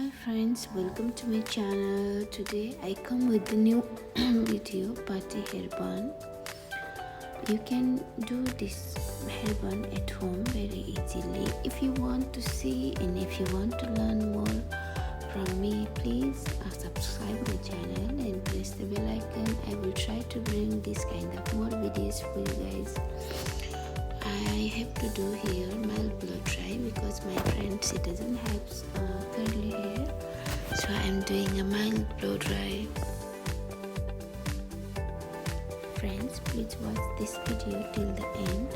Hi friends, welcome to my channel. Today I come with a new video, party hair bun. You can do this hair bun at home very easily. If you want to see and if you want to learn more from me, please subscribe my channel and press the bell icon. I will try to bring this kind of more videos for you guys. I have to do here mild blow dry because my friend, she doesn't have curly hair, so I'm doing a mild blow dry. Friends, please watch this video till the end.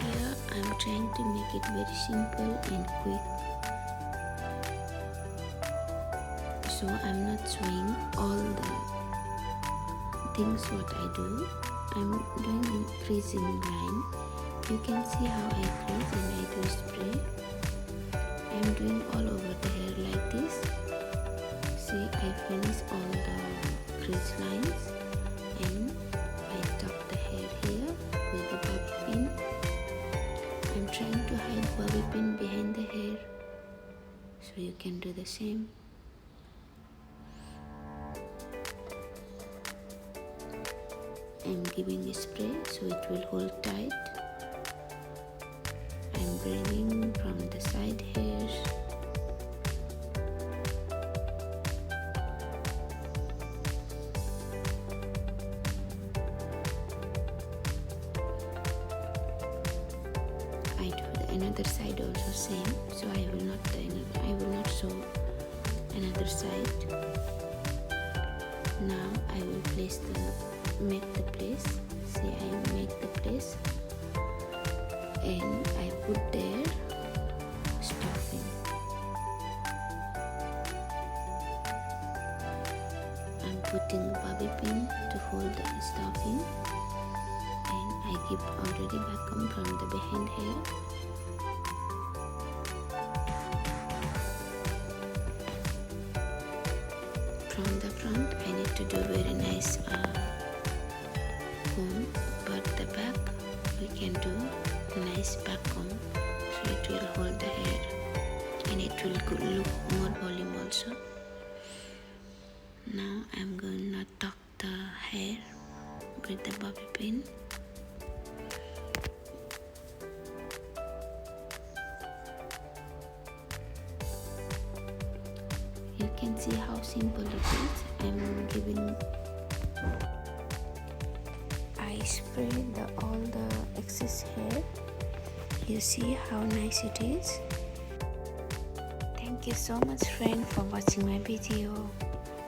Here I'm trying to make it very simple and quick, so I'm not showing all the things what I do. I'm doing in freezing line. You can see how I freeze and I do spray. I'm doing all over the hair like this. See, I finish all the crease lines and I tuck the hair here with the bobby pin. I'm trying to hide bobby pin behind the hair, so you can do the same. I'm giving a spray so it will hold tight. I'm bringing from the side hairs. I do another side also same, so I will not show another side. Now I will make the place. See, I make the place and I put there stuffing. I'm putting bobby pin to hold the stuffing, and I give already vacuum from the behind hair. From the front I need to do very nice comb, but the back we can do a nice back comb, so it will hold the hair and it will look more volume also. Now I'm going to tuck the hair with the bobby pin. You can see how simple it is. I spray all the excess hair. You see how nice it is. Thank you so much friend for watching my video.